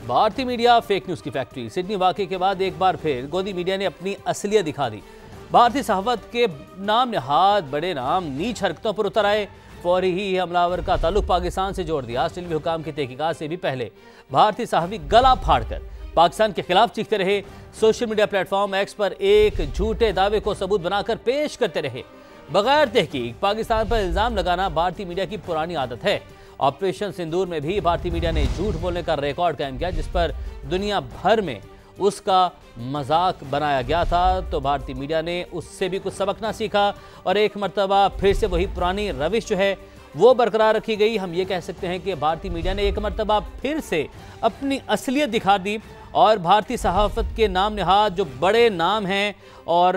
بھارتی media fake news کی factory. Sydney واقعے کے بعد ایک بار پھر گودی میڈیا نے اپنی اصلیت دکھا دی۔ بھارتی صحافت کے نام نہاد بڑے نام نیچ حرکتوں پر اتر آئے۔ فوری ہی حملہ کا تعلق پاکستان سے جوڑ دیا۔ آسٹریلوی حکام کی تحقیقات سے بھی پہلے بھارتی صحافی گلا پھاڑ کر پاکستان کے خلاف چیختے رہے۔ Social media platform X پر ایک جھوٹے دعوے کو ثبوت بنا کر پیش کرتے رہے۔ بغیر تحقیق پاکستان پر الزام لگانا بھارتی میڈیا کی پرانی عادت ہے۔ آپریشن سندور میں بھی بھارتی میڈیا نے جھوٹ بولنے کا ریکارڈ قائم کیا، جس پر دنیا بھر میں اس کا مذاق بنایا گیا تھا۔ تو بھارتی میڈیا نے اس سے بھی کچھ سبق نہ سیکھا اور ایک مرتبہ پھر سے وہی پرانی روش جو ہے وہ برقرار رکھی گئی۔ ہم یہ کہہ سکتے ہیں کہ بھارتی میڈیا نے ایک مرتبہ پھر سے اپنی اصلیت دکھا دی اور بھارتی صحافت کے نام نہاد جو بڑے نام ہیں اور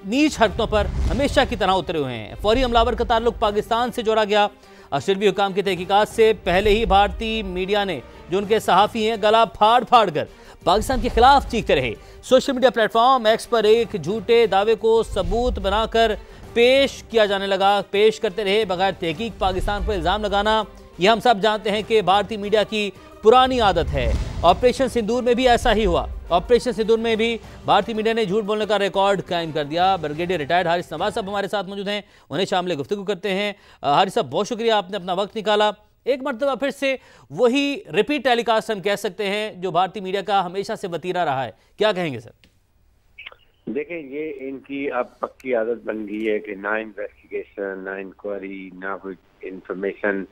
نیچ حرکتوں پر ہمیشہ کی طرح اترے ہوئے ہیں۔ فوری حملہ کا تعلق پاکستان سے جوڑا گیا۔ آسٹریلوی حکام کی تحقیقات سے پہلے ہی بھارتی میڈیا نے جو ان کے صحافی ہیں گلا پھاڑ پھاڑ کر پاکستان کے خلاف چیختے رہے۔ Social media platform X پر ایک جھوٹے دعوے کو ثبوت بنا کر پیش کیا جانے لگا، پیش کرتے رہے۔ بغیر تحقیق پاکستان پر الزام لگانا یہ ہم سب جانتے ہیں کہ بھارتی میڈیا کی پرانی عادت ہے۔ آپریشن سندور میں بھی ایسا ہی ہوا۔ آپریشن سندور میں بھی بھارتی میڈیا نے جھوٹ بولنے کا ریکارڈ قائم کر دیا۔ بریگیڈیئر ریٹائرڈ حارث نواز صاحب ہمارے ساتھ موجود ہیں، انہیں شامل گفتگو کرتے ہیں۔ حارث صاحب بہت شکریہ، آپ نے اپنا وقت نکالا۔ ایک مرتبہ پھر سے وہی ریپیٹ ٹیلی کاسٹ ہم کہہ سکتے ہیں جو بھارتی میڈیا کا ہمیشہ سے وتیرہ رہا ہے، کیا کہیں گے سر؟ دیکھیں، یہ ان کی اب پکی عادت بن گئی ہے کہ نہ انویسٹیگیشن، نہ انکوائری، نہ کوئی انفارمیشن۔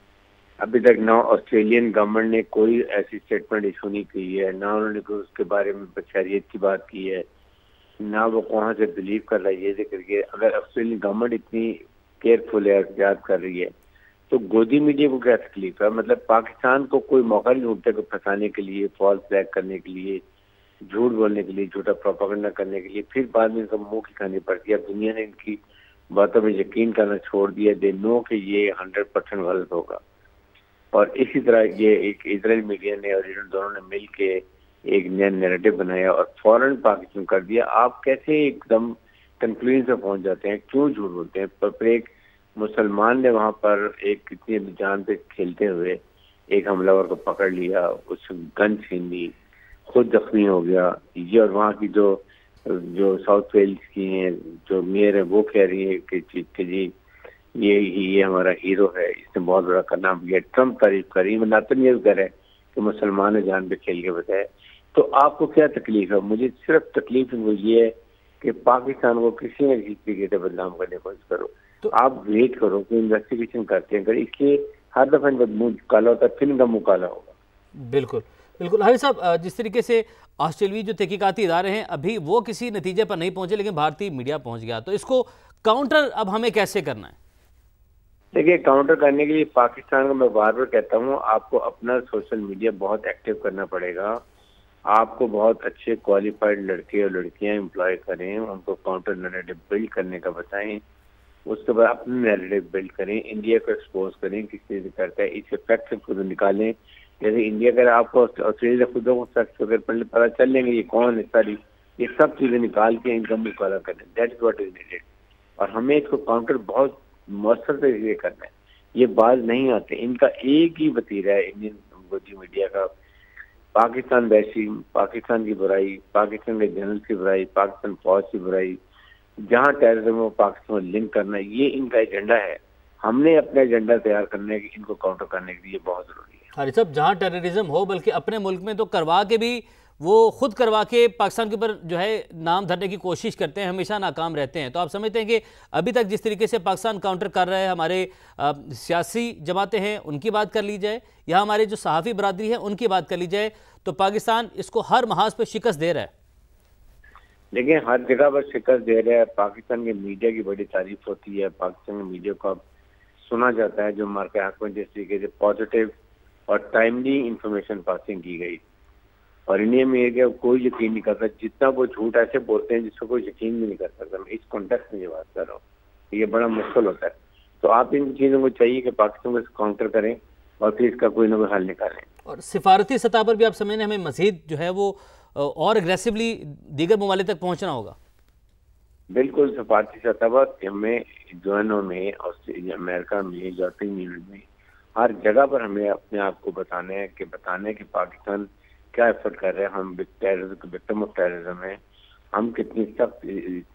ابھی تک نہ آسٹریلین گورنمنٹ نے کوئی ایسی اسٹیٹمنٹ ایشو نہیں کی ہے، نہ انہوں نے کوئی اس کے بارے میں بشریت کی بات کی ہے، نہ وہ کہاں سے بلیو کر رہا ہے یہ ذکر کیا۔ اگر آسٹریلین گورنمنٹ اتنی کیئرفل ہے، احتیاط کر رہی ہے، تو گودی میڈیا کو کیا تکلیف ہے؟ مطلب پاکستان کو کوئی موقع نہیں ڈھونڈتے کو پھنسانے کے لیے، فالس فلیگ کرنے کے لیے، جھوٹ بولنے کے لیے، جھوٹا پروپیگنڈا کرنے کے لیے، پھر بعد میں ان کو منہ کی کھانی پڑتی ہے۔ اب دنیا نے ان کی باتوں میں یقین کرنا چھوڑ دیا، دے نو کہ یہ 100% غلط ہوگا۔ اور اسی طرح یہ ایک اسرائیل میڈیا نے اور ان دونوں نے مل کے ایک نیا نیریٹو بنایا اور فوراً پاکستان کر دیا۔ آپ کیسے ایک دم کنکلوژن سے پہنچ جاتے ہیں؟ کیوں جھوٹ بولتے ہیں؟ پر ایک مسلمان نے وہاں پر ایک کتنی جان پہ کھیلتے ہوئے ایک حملہ کو پکڑ لیا، اس گن چھین لی، خود زخمی ہو گیا۔ یہ اور وہاں کی جو ساؤتھ ویلز کی ہیں جو میئر ہیں وہ کہہ رہی ہے کہ جی یہ ہمارا ہیرو ہے، اس نے بہت بڑا کام کیا۔ ٹرمپ تعریف کر رہی ہے، نتن یہ کہہ رہے ہیں کہ مسلمان جان پہ کھیل کے بتائے۔ تو آپ کو کیا تکلیف ہے؟ مجھے صرف تکلیف وہ یہ ہے کہ پاکستان کو کسی نہ کسی طریقے سے بدنام کرنے کی کوشش کرو۔ تو آپ ویٹ کرو کہ انویسٹیگیشن کرتے ہیں، اگر اس لیے ہر دفعہ ان کا منہ کالا ہوتا ہے پھر ان کا منہ کالا ہوگا۔ بالکل بالکل حارث صاحب، جس طریقے سے آسٹریلوی جو تحقیقاتی ادارے ہیں ابھی وہ کسی نتیجے پر نہیں پہنچے، لیکن بھارتی میڈیا پہنچ گیا، تو اس کو کاؤنٹر اب ہمیں کیسے کرنا ہے؟ دیکھیے، کاؤنٹر کرنے کے لیے پاکستان کو میں بار بار کہتا ہوں، آپ کو اپنا سوشل میڈیا بہت ایکٹیو کرنا پڑے گا۔ آپ کو بہت اچھے کوالیفائڈ لڑکے اور لڑکیاں امپلائی کریں، ان کو کاؤنٹر نیریٹو بلڈ کرنے کا بتائیں، اس کے بعد اپنے نیریٹو بلڈ کریں، انڈیا کو ایکسپوز کریں کس چیز سے کرتا ہے، اس فیکٹ کو نکالیں۔ جیسے انڈیا اگر آپ کو آسٹریلیا خود کو فیکٹ اگر پتہ چل لیں گے یہ کون ہے، ساری یہ سب چیزیں نکال کے ان کا مقابلہ کریں۔ That is what is needed. اور ہمیں اس کو کاؤنٹر بہت مؤثر طریقے کرنا ہے۔ یہ باز نہیں آتے، ان کا ایک ہی وتیرہ ہے انڈین گودی میڈیا کا، پاکستان ویسی، پاکستان کی برائی، پاکستان کے جنرل کی برائی، پاکستان فوج کی برائی، جہاں ٹیررزم ہو پاکستان لنک کرنا، یہ ان کا ایجنڈا ہے۔ ہم نے اپنا ایجنڈا تیار کرنا ہے کہ ان کو کاؤنٹر کرنے کے لیے بہت ضروری ہے۔ حارث صاحب، جہاں ٹیررزم ہو بلکہ اپنے ملک میں تو کروا کے بھی وہ خود کروا کے پاکستان کے اوپر جو ہے نام دھرنے کی کوشش کرتے ہیں، ہمیشہ ناکام رہتے ہیں۔ تو آپ سمجھتے ہیں کہ ابھی تک جس طریقے سے پاکستان کاؤنٹر کر رہا ہے، ہمارے سیاسی جماعتیں ہیں ان کی بات کر لی جائے یا ہمارے جو صحافی برادری ہے ان کی بات کر لی جائے، تو پاکستان اس کو ہر محاذ پہ شکست دے رہا ہے؟ لیکن ہر جگہ پر شکست دے رہا ہے۔ پاکستان کے میڈیا کی بڑی تعریف ہوتی ہے، پاکستان کے میڈیا کو اب سنا جاتا ہے جو ہمارے حق میں جس طریقے سے پازیٹیو اور ٹائملی انفارمیشن پاسنگ کی گئی۔ اور انڈیا میں یہ کوئی یقین نہیں کرتا، جتنا وہ جھوٹ ایسے بولتے ہیں جس کو کوئی یقین بھی نہیں کر سکتا۔ میں اس کانٹیکسٹ میں یہ بات کر رہا ہوں، یہ بڑا مشکل ہوتا ہے۔ تو آپ ان چیزوں کو چاہیے کہ پاکستان کو کاؤنٹر کریں اور پھر اس کا کوئی نہ کوئی حل نکالیں۔ اور سفارتی سطح پر بھی آپ سمجھیں ہمیں مزید جو ہے وہ اور اگریسولی دیگر ممالک تک پہنچنا ہوگا؟ بالکل، سفارتی سطح پر ہمیں یو میں، آسٹریلیا، امریکہ میں، یورپین یونین میں، ہر جگہ پر ہمیں اپنے آپ کو بتانا ہے کہ پاکستان کیا ایفرٹ کر رہے ہیں. ہم وکٹم آف ٹیررزم ہیں. ہم کتنی سخت,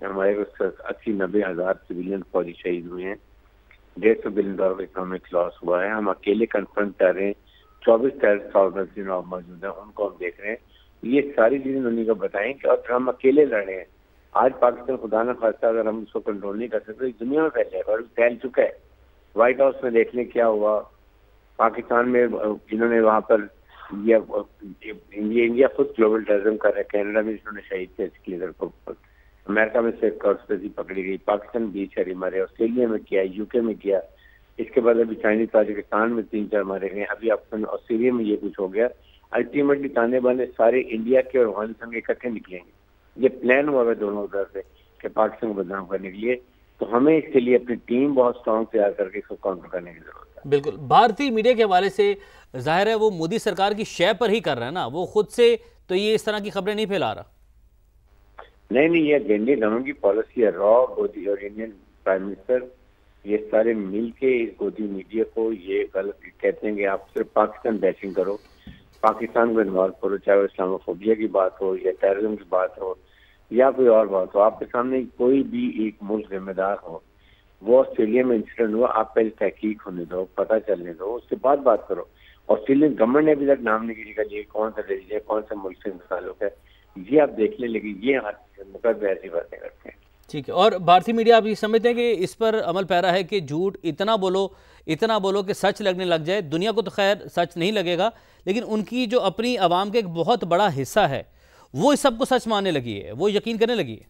ہمارے 80-90 ہزار سویلین فوجی شہید ہوئے ہیں, $150 بلین کا اکنامک لاس ہوا ہے. ہم اکیلے کنفرنٹ کر رہے ہیں. 24 ٹیررسٹ آرگنائزیشن موجود ہیں, ان کو ہم دیکھ رہے ہیں. یہ ساری چیزیں انہیں کو بتائیں کہ اور ہم اکیلے لڑ رہے ہیں. آج پاکستان خدا نہ خواستہ اگر ہم اس کو کنٹرول نہیں کر سکتے, دنیا میں پھیل جائے گا, اور پھیل چکا ہے. وائٹ ہاؤس میں دیکھ لیں کیا ہوا. پاکستان میں جنہوں نے وہاں پر انڈیا خود گلوبل ٹیررزم کر رہا ہے. کینیڈا میں جنہوں نے شہید تھے اس لیڈر کو, امریکہ میں سے کارسپیسی پکڑی گئی, پاکستان 20 شہری مارے, آسٹریلیا میں کیا, یو کے میں کیا, اس کے بعد ابھی چائنیز تاجکستان میں 3-4 مارے گئے, ابھی آسٹریلیا میں یہ کچھ ہو گیا. الٹیمیٹلی تانے بانے سارے انڈیا کے اور افغانستان کے اکٹھے نکلیں گے. یہ پلان ہوا ہے دونوں ادھر سے کہ پاکستان کو بدنام کرنے کے لیے. تو ہمیں اس کے لیے اپنی ٹیم بہت اسٹرانگ تیار کر کے اس کو کاؤنٹر کرنے کی ضرورت ہے. بالکل. بھارتی میڈیا کے حوالے سے ظاہر ہے وہ مودی سرکار کی شے پر ہی کر رہا ہے نا, وہ خود سے تو یہ اس طرح کی خبریں نہیں پھیلا رہا. نہیں, یہ انڈین گورنمنٹ کی پالیسی ہے. را گودی اور انڈین پرائم منسٹر یہ سارے مل کے اس گودی میڈیا کو یہ غلط کہتے ہیں کہ آپ صرف پاکستان بیچنگ کرو, پاکستان کو انوالو کرو, چاہے وہ اسلاموفوبیا کی بات ہو یا ٹیررزم کی بات ہو یا کوئی اور بات ہو. آپ کے سامنے کوئی بھی ایک ملک ذمہ دار ہو, وہ آسٹریلیا میں انسیڈنٹ ہوا, آپ پہلے تحقیق ہونے دو, پتہ چلنے دو, اس کے بعد بات کرو. آسٹریلین گورنمنٹ نے ابھی تک نام نہیں کسی کا یہ کون سا ریلیجن ہے, کون سا ملک سے تعلق ہے, یہ آپ دیکھ لیں, لیکن یہ مقدمے ایسی باتیں کرتے ہیں. ٹھیک ہے. اور بھارتی میڈیا آپ یہ سمجھتے ہیں کہ اس پر عمل پیرا ہے کہ جھوٹ اتنا بولو کہ سچ لگنے لگ جائے. دنیا کو تو خیر سچ نہیں لگے گا, لیکن ان کی جو اپنی عوام کا ایک بہت بڑا حصہ ہے وہ اس سب کو سچ ماننے لگی ہے, وہ یقین کرنے لگی ہے.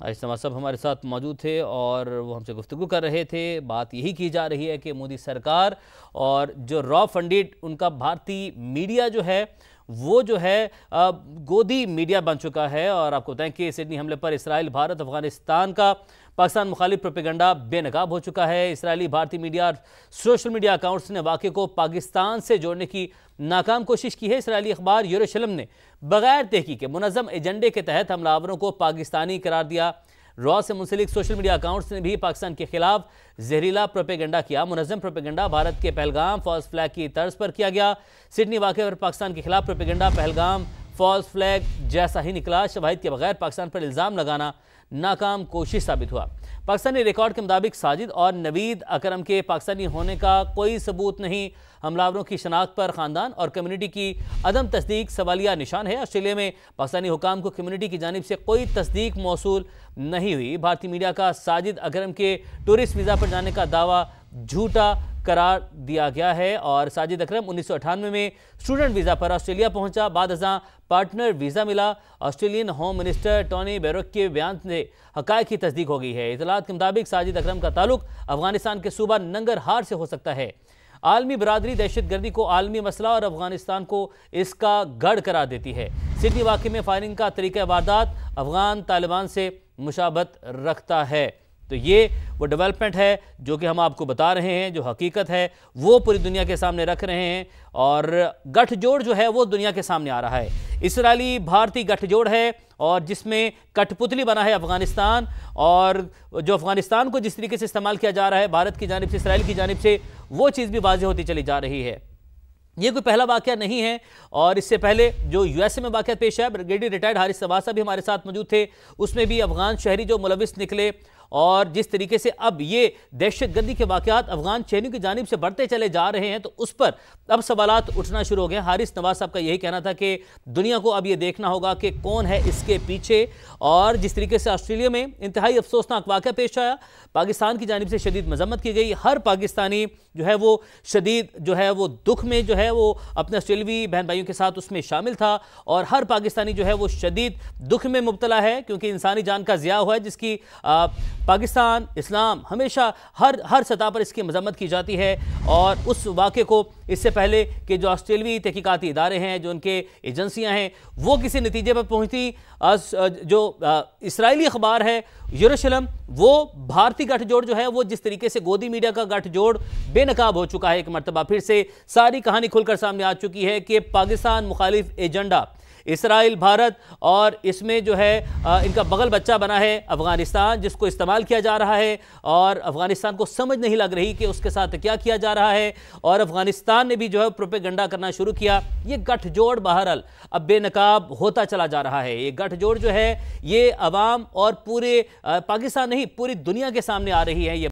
عائشہ نواز صاحب ہمارے ساتھ موجود تھے اور وہ ہم سے گفتگو کر رہے تھے. بات یہی کی جا رہی ہے کہ مودی سرکار اور جو را فنڈڈ ان کا بھارتی میڈیا جو ہے وہ جو ہے گودی میڈیا بن چکا ہے. اور آپ کو بتائیں کہ سڈنی حملے پر اسرائیل, بھارت, افغانستان کا پاکستان مخالف پروپیگنڈا بے نقاب ہو چکا ہے. اسرائیلی بھارتی میڈیا اور سوشل میڈیا اکاؤنٹس نے واقعے کو پاکستان سے جوڑنے کی ناکام کوشش کی ہے. اسرائیلی اخبار یروشلم نے بغیر تحقیق کے منظم ایجنڈے کے تحت حملہ آوروں کو پاکستانی قرار دیا. را سے منسلک سوشل میڈیا اکاؤنٹس نے بھی پاکستان کے خلاف زہریلا پروپیگنڈا کیا. منظم پروپیگنڈا بھارت کے پہلگام فالس فلیگ کی طرز پر کیا گیا. سڈنی واقعے پر پاکستان کے خلاف پروپیگنڈا پہلگام فالس فلیگ جیسا ہی نکلا. شواہد کے بغیر پاکستان پر الزام لگانا ناکام کوشش ثابت ہوا. پاکستانی ریکارڈ کے مطابق ساجد اور نوید اکرم کے پاکستانی ہونے کا کوئی ثبوت نہیں. حملہ آوروں کی شناخت پر خاندان اور کمیونٹی کی عدم تصدیق سوالیہ نشان ہے. آسٹریلیا میں پاکستانی حکام کو کمیونٹی کی جانب سے کوئی تصدیق موصول نہیں ہوئی. بھارتی میڈیا کا ساجد اکرم کے ٹورسٹ ویزا پر جانے کا دعویٰ جھوٹا قرار دیا گیا ہے. اور ساجد اکرم 1998 میں اسٹوڈنٹ ویزا پر آسٹریلیا پہنچا, بعد ازاں پارٹنر ویزا ملا. آسٹریلین ہوم منسٹر ٹونی بیروک کے بیان سے حقائق کی تصدیق ہو گئی ہے. اطلاعات کے مطابق ساجد اکرم کا تعلق افغانستان کے صوبہ ننگرہار سے ہو سکتا ہے. عالمی برادری دہشت گردی کو عالمی مسئلہ اور افغانستان کو اس کا گڑھ قرار دیتی ہے. سڈنی واقعے میں فائرنگ کا طریقہ واردات افغان طالبان سے مشابہت رکھتا ہے. تو یہ وہ ڈیولپمنٹ ہے جو کہ ہم آپ کو بتا رہے ہیں, جو حقیقت ہے وہ پوری دنیا کے سامنے رکھ رہے ہیں. اور گٹھ جوڑ جو ہے وہ دنیا کے سامنے آ رہا ہے. اسرائیلی بھارتی گٹھ جوڑ ہے اور جس میں کٹ پتلی بنا ہے افغانستان, اور جو افغانستان کو جس طریقے سے استعمال کیا جا رہا ہے بھارت کی جانب سے, اسرائیل کی جانب سے, وہ چیز بھی واضح ہوتی چلی جا رہی ہے. یہ کوئی پہلا واقعہ نہیں ہے. اور اس سے پہلے جو یو ایس اے میں واقعہ پیش ہے, بریگیڈیئر ریٹائرڈ حارث نواز صاحب بھی ہمارے ساتھ موجود تھے, اس میں بھی افغان شہری جو ملوث نکلے. اور جس طریقے سے اب یہ دہشت گردی کے واقعات افغان شہریوں کی جانب سے بڑھتے چلے جا رہے ہیں, تو اس پر اب سوالات اٹھنا شروع ہو گئے. حارث نواز صاحب کا یہی کہنا تھا کہ دنیا کو اب یہ دیکھنا ہوگا کہ کون ہے اس کے پیچھے. اور جس طریقے سے آسٹریلیا میں انتہائی افسوسناک واقعہ پیش آیا, پاکستان کی جانب سے شدید مذمت کی گئی. ہر پاکستانی جو ہے وہ شدید جو ہے وہ دکھ میں جو ہے وہ اپنے آسٹریلوی بہن بھائیوں کے ساتھ اس میں شامل تھا. اور ہر پاکستانی جو ہے وہ شدید دکھ میں مبتلا ہے, کیونکہ انسانی جان کا ضیاع ہوا ہے, جس کی پاکستان, اسلام ہمیشہ ہر سطح پر اس کی مذمت کی جاتی ہے. اور اس واقعے کو اس سے پہلے کہ جو آسٹریلوی تحقیقاتی ادارے ہیں, جو ان کے ایجنسیاں ہیں, وہ کسی نتیجے پر پہنچتی, جو اسرائیلی اخبار ہے یروشلم, وہ بھارتی گٹھ جوڑ جو ہے وہ جس طریقے سے گودی میڈیا کا گٹھ جوڑ بے نقاب ہو چکا ہے. ایک مرتبہ پھر سے ساری کہانی کھل کر سامنے آ چکی ہے کہ پاکستان مخالف ایجنڈا اسرائیل بھارت اور اس میں جو ہے ان کا بغل بچہ بنا ہے افغانستان، جس کو استعمال کیا جا رہا ہے اور افغانستان کو سمجھ نہیں لگ رہی کہ اس کے ساتھ کیا کیا جا رہا ہے، اور افغانستان نے بھی جو ہے پروپیگنڈا کرنا شروع کیا۔ یہ گٹھ جوڑ بہرحال اب بے نقاب ہوتا چلا جا رہا ہے۔ یہ گٹھ جوڑ جو ہے یہ عوام اور پورے پاکستان نہیں پوری دنیا کے سامنے آ رہی ہے۔ یہ